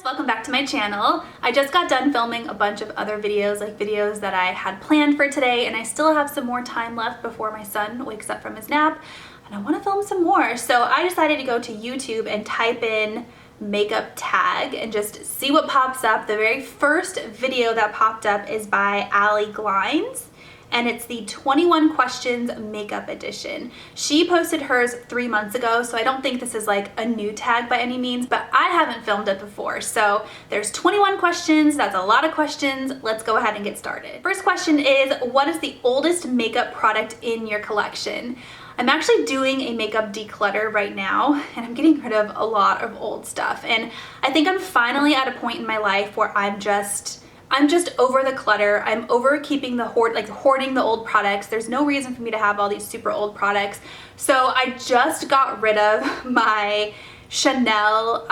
Welcome back to my channel. I just got done filming a bunch of other videos, like videos that I had planned for today, and I still have some more time left before my son wakes up from his nap, and I want to film some more. So I decided to go to YouTube and type in makeup tag and just see what pops up. The very first video that popped up is by Allie Glines, and it's the 21 questions makeup edition. She posted hers 3 months ago, so I don't think this is like a new tag by any means, but I haven't filmed it before. So there's 21 questions, that's a lot of questions. Let's go ahead and get started. First question is, what is the oldest makeup product in your collection? I'm actually doing a makeup declutter right now, and I'm getting rid of a lot of old stuff. And I think I'm finally at a point in my life where I'm just over the clutter. I'm over keeping the hoarding the old products. There's no reason for me to have all these super old products. So I just got rid of my Chanel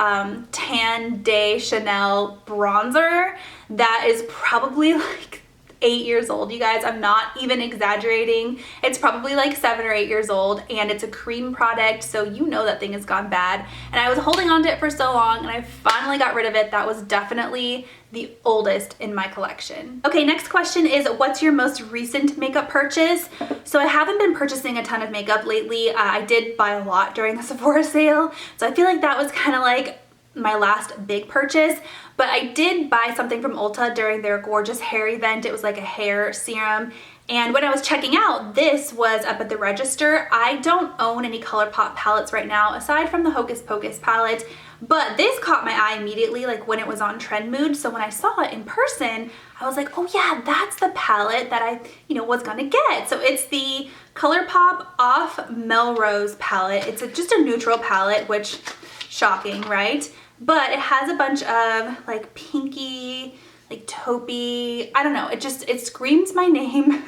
Tan Day Chanel bronzer that is probably like 8 years old, you guys. I'm not even exaggerating. It's probably like 7 or 8 years old, and it's a cream product, so you know that thing has gone bad. And I was holding on to it for so long, and I finally got rid of it. That was definitely the oldest in my collection. Okay, next question is, what's your most recent makeup purchase? So I haven't been purchasing a ton of makeup lately. I did buy a lot during the Sephora sale, so I feel like that was kind of like my last big purchase. But I did buy something from Ulta during their gorgeous hair event. It was like a hair serum. And when I was checking out, this was up at the register. I don't own any ColourPop palettes right now, aside from the Hocus Pocus palette. But this caught my eye immediately, like when it was on Trend Mood. So when I saw it in person, I was like, oh yeah, that's the palette that I, was gonna get. So it's the ColourPop Off Melrose palette. It's just a neutral palette, which, shocking, right? But it has a bunch of like pinky, like taupey, I don't know, it screams my name.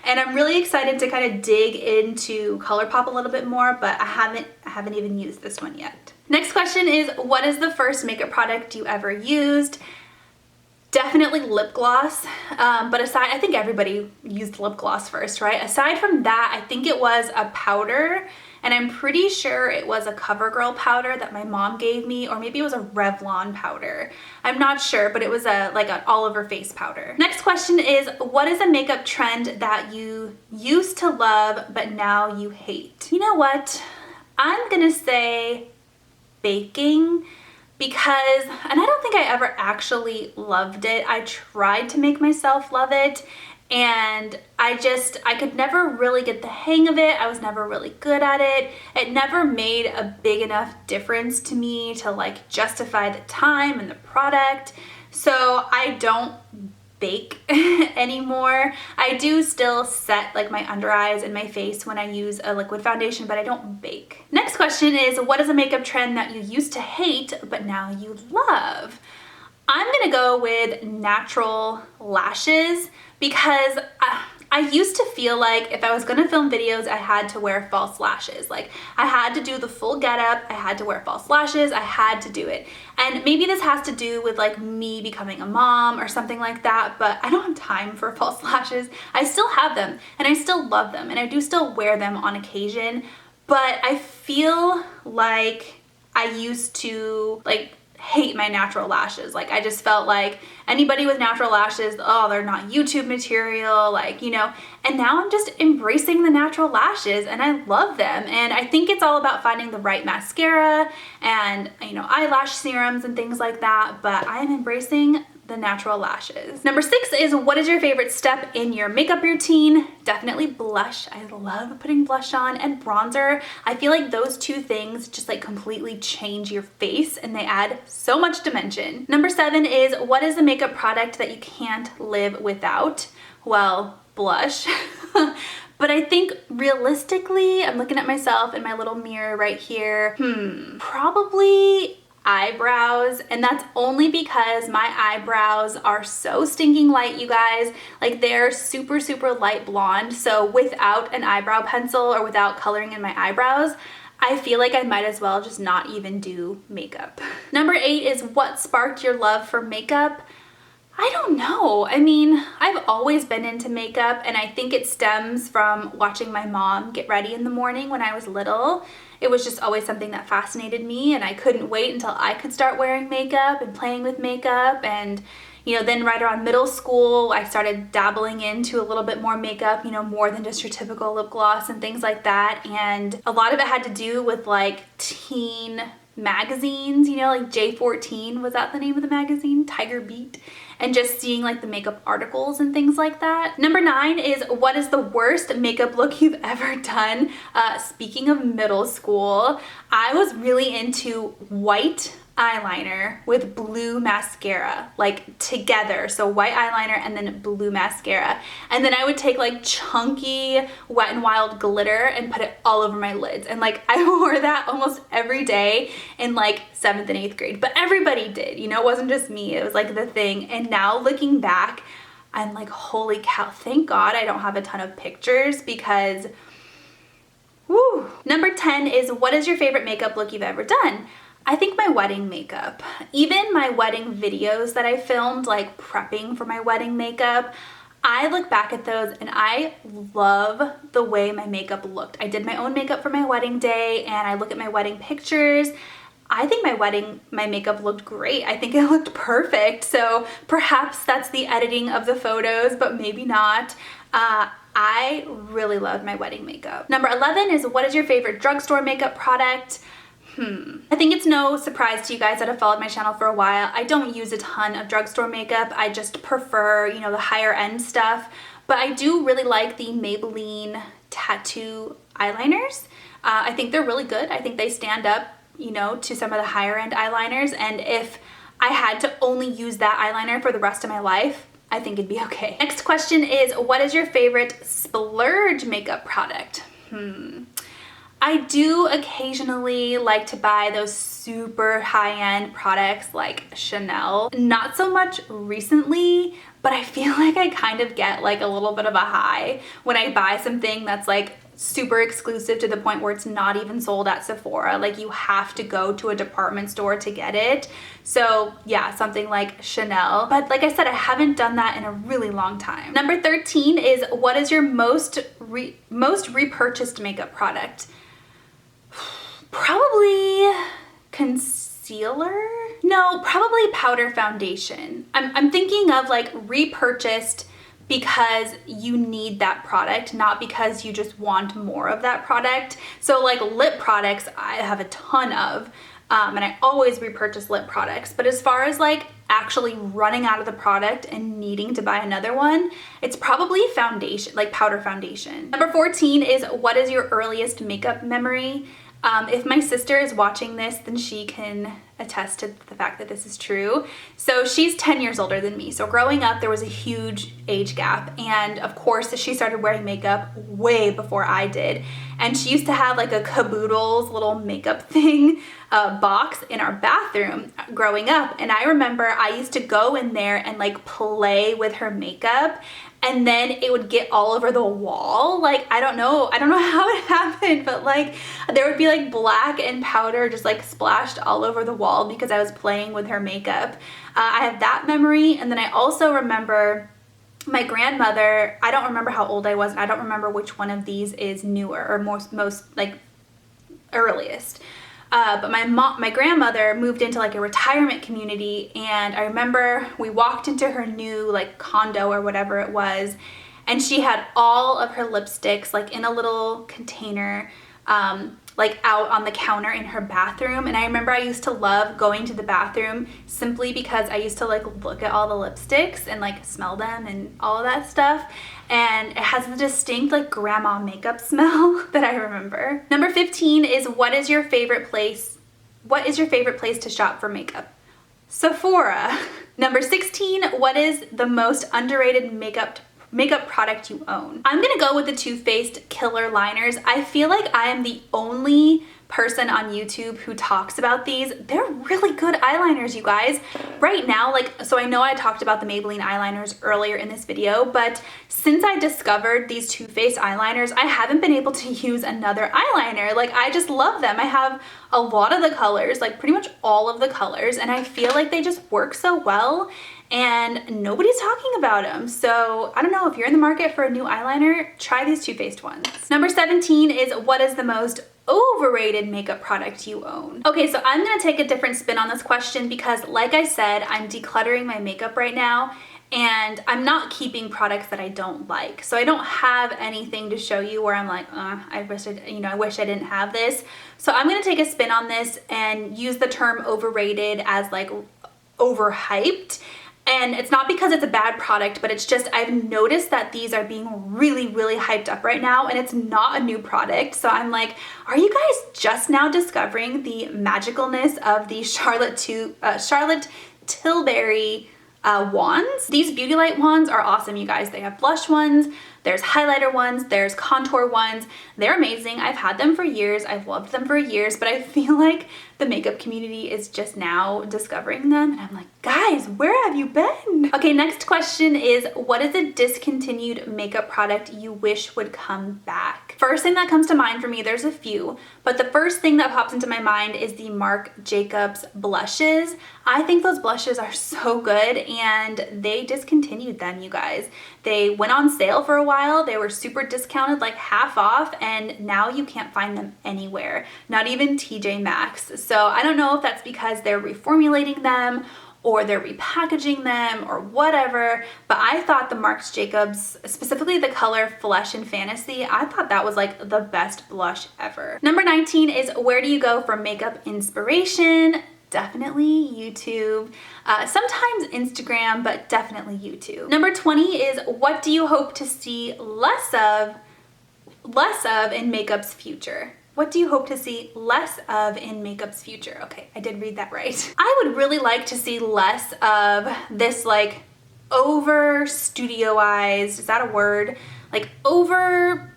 And I'm really excited to kind of dig into ColourPop a little bit more, but I haven't even used this one yet. Next question is, what is the first makeup product you ever used? Definitely lip gloss, but I think everybody used lip gloss first, right? Aside from that, I think it was a powder, and I'm pretty sure it was a CoverGirl powder that my mom gave me, or maybe it was a Revlon powder. I'm not sure, but it was like an all-over face powder. Next question is, what is a makeup trend that you used to love, but now you hate? You know what? I'm gonna say baking, because, and I don't think I ever actually loved it. I tried to make myself love it, and I could never really get the hang of it. I was never really good at it. It never made a big enough difference to me to like justify the time and the product. So I don't bake anymore. I do still set like my under eyes and my face when I use a liquid foundation, but I don't bake. Next question is, what is a makeup trend that you used to hate but now you love? I'm gonna go with natural lashes, because I used to feel like if I was gonna film videos, I had to wear false lashes. Like, I had to do the full getup, I had to wear false lashes, I had to do it. And maybe this has to do with like me becoming a mom or something like that, but I don't have time for false lashes. I still have them, and I still love them, and I do still wear them on occasion, but I feel like I used to like hate my natural lashes. Like, I just felt like anybody with natural lashes, oh, they're not YouTube material, like, and now I'm just embracing the natural lashes, and I love them. And I think it's all about finding the right mascara and, eyelash serums and things like that, but I'm embracing the natural lashes. Number 6 is, what is your favorite step in your makeup routine? Definitely blush. I love putting blush on, and bronzer. I feel like those two things just like completely change your face, and they add so much dimension. Number 7 is, what is the makeup product that you can't live without? Well, blush. But I think realistically, I'm looking at myself in my little mirror right here. Probably eyebrows, and that's only because my eyebrows are so stinking light, you guys. Like, they're super light blonde, so without an eyebrow pencil or without coloring in my eyebrows, I feel like I might as well just not even do makeup. Number 8 is, what sparked your love for makeup? I don't know. I mean, I've always been into makeup, and I think it stems from watching my mom get ready in the morning when I was little. It was just always something that fascinated me, and I couldn't wait until I could start wearing makeup and playing with makeup. And you know, then right around middle school, I started dabbling into a little bit more makeup, you know, more than just your typical lip gloss and things like that. And a lot of it had to do with like teen magazines, you know, like J14, was that the name of the magazine? Tiger Beat. And just seeing like the makeup articles and things like that. Number 9 is, what is the worst makeup look you've ever done? Speaking of middle school, I was really into white eyeliner with blue mascara, like together. So white eyeliner and then blue mascara. And then I would take like chunky Wet n Wild glitter and put it all over my lids. And like I wore that almost every day in like 7th and 8th grade. But everybody did, you know, it wasn't just me. It was like the thing. And now looking back, I'm like, holy cow, thank God I don't have a ton of pictures because woo. Number 10 is, what is your favorite makeup look you've ever done? I think my wedding makeup. Even my wedding videos that I filmed, like prepping for my wedding makeup, I look back at those and I love the way my makeup looked. I did my own makeup for my wedding day, and I look at my wedding pictures. I think my makeup looked great. I think it looked perfect. So perhaps that's the editing of the photos, but maybe not. I really loved my wedding makeup. Number 11 is, what is your favorite drugstore makeup product? I think it's no surprise to you guys that have followed my channel for a while. I don't use a ton of drugstore makeup. I just prefer, you know, the higher end stuff. But I do really like the Maybelline tattoo eyeliners. I think they're really good. I think they stand up, you know, to some of the higher end eyeliners. And if I had to only use that eyeliner for the rest of my life, I think it'd be okay. Next question is, what is your favorite splurge makeup product? I do occasionally like to buy those super high-end products like Chanel. Not so much recently, but I feel like I kind of get like a little bit of a high when I buy something that's like super exclusive to the point where it's not even sold at Sephora. Like you have to go to a department store to get it. So yeah, something like Chanel. But like I said, I haven't done that in a really long time. Number 13 is, what is your most repurchased makeup product? Probably concealer? No, probably powder foundation. I'm thinking of like repurchased because you need that product, not because you just want more of that product. So like lip products, I have a ton of, and I always repurchase lip products. But as far as like actually running out of the product and needing to buy another one, it's probably foundation, like powder foundation. Number 14 is, what is your earliest makeup memory? If my sister is watching this, then she can attest to the fact that this is true. So she's 10 years older than me. So growing up, there was a huge age gap. And of course, she started wearing makeup way before I did. And she used to have like a Caboodles little makeup thing box in our bathroom growing up. And I remember I used to go in there and like play with her makeup, and then it would get all over the wall. Like, I don't know how it happened, but like there would be like black and powder just like splashed all over the wall because I was playing with her makeup. I have that memory. And then I also remember my grandmother, I don't remember how old I was, and I don't remember which one of these is newer or most like earliest. But my grandmother moved into like a retirement community, and I remember we walked into her new like condo or whatever it was, and she had all of her lipsticks like in a little container, like out on the counter in her bathroom. And I remember I used to love going to the bathroom simply because I used to like look at all the lipsticks and like smell them and all of that stuff. And it has the distinct like grandma makeup smell that I remember. Number 15 is, what is your favorite place to shop for makeup? Sephora. Number 16, what is the most underrated makeup product you own? I'm gonna go with the Too Faced Killer Liners. I feel like I am the only person on YouTube who talks about these. They're really good eyeliners, you guys. Right now, like, so I know I talked about the Maybelline eyeliners earlier in this video, but since I discovered these Too Faced eyeliners, I haven't been able to use another eyeliner. Like, I just love them. I have a lot of the colors, like pretty much all of the colors, and I feel like they just work so well. and nobody's talking about them. So I don't know, if you're in the market for a new eyeliner, try these Too Faced ones. Number 17 is, what is the most overrated makeup product you own? Okay, so I'm gonna take a different spin on this question because, like I said, I'm decluttering my makeup right now and I'm not keeping products that I don't like. So I don't have anything to show you where I'm like, I wish I didn't have this. So I'm gonna take a spin on this and use the term overrated as like overhyped. And it's not because it's a bad product, but it's just I've noticed that these are being really, really hyped up right now, and it's not a new product. So I'm like, are you guys just now discovering the magicalness of the Charlotte Tilbury wands? These Beauty Light wands are awesome, you guys. They have blush ones, there's highlighter ones, there's contour ones. They're amazing. I've had them for years. I've loved them for years, but I feel like the makeup community is just now discovering them. And I'm like, guys, where have you been? Okay, next question is, what is a discontinued makeup product you wish would come back? First thing that comes to mind for me, there's a few, but the first thing that pops into my mind is the Marc Jacobs blushes. I think those blushes are so good, and they discontinued them, you guys. They went on sale for a while. They were super discounted, like half off, and now you can't find them anywhere, not even TJ Maxx. So I don't know if that's because they're reformulating them or they're repackaging them or whatever, but I thought the Marc Jacobs, specifically the color Flesh and Fantasy, I thought that was like the best blush ever. Number 19 is, where do you go for makeup inspiration? Definitely YouTube, sometimes Instagram, but definitely YouTube. Number 20 is, what do you hope to see less of in makeup's future? What do you hope to see less of in makeup's future? Okay, I did read that right. I would really like to see less of this like over studioized, is that a word? Like overdone,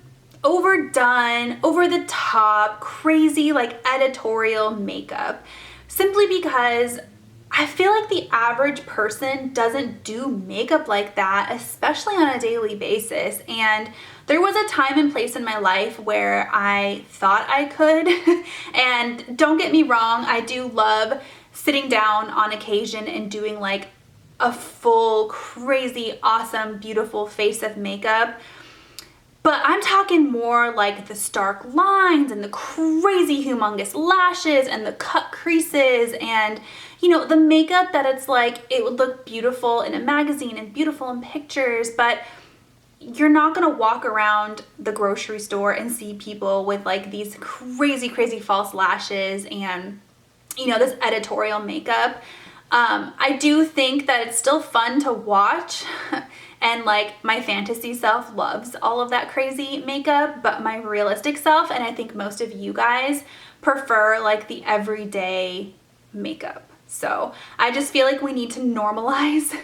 over the top, crazy like editorial makeup. Simply because I feel like the average person doesn't do makeup like that, especially on a daily basis. And there was a time and place in my life where I thought I could. And don't get me wrong, I do love sitting down on occasion and doing like a full, crazy, awesome, beautiful face of makeup. But I'm talking more like the stark lines and the crazy humongous lashes and the cut creases and, you know, the makeup that it's like it would look beautiful in a magazine and beautiful in pictures, but you're not gonna walk around the grocery store and see people with like these crazy, crazy false lashes and, you know, this editorial makeup. I do think that it's still fun to watch. And like my fantasy self loves all of that crazy makeup, but my realistic self, and I think most of you guys, prefer like the everyday makeup. So I just feel like we need to normalize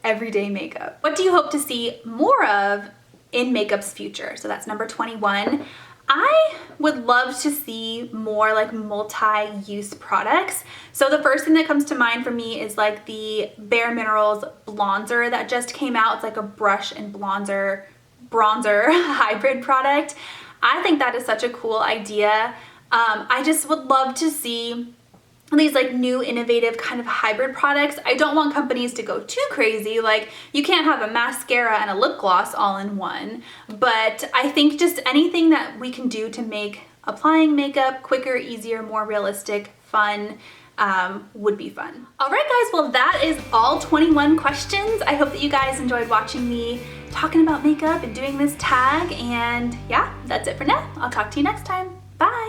everyday makeup. What do you hope to see more of in makeup's future? So that's number 21. I would love to see more like multi-use products. So the first thing that comes to mind for me is like the Bare Minerals bronzer that just came out. It's like a brush and bronzer hybrid product. I think that is such a cool idea. I just would love to see these like new innovative kind of hybrid products. I don't want companies to go too crazy, like you can't have a mascara and a lip gloss all in one, but I think just anything that we can do to make applying makeup quicker, easier, more realistic, fun, would be fun. All right guys, well that is all 21 questions. I hope that you guys enjoyed watching me talking about makeup and doing this tag, and yeah, that's it for now. I'll talk to you next time. Bye!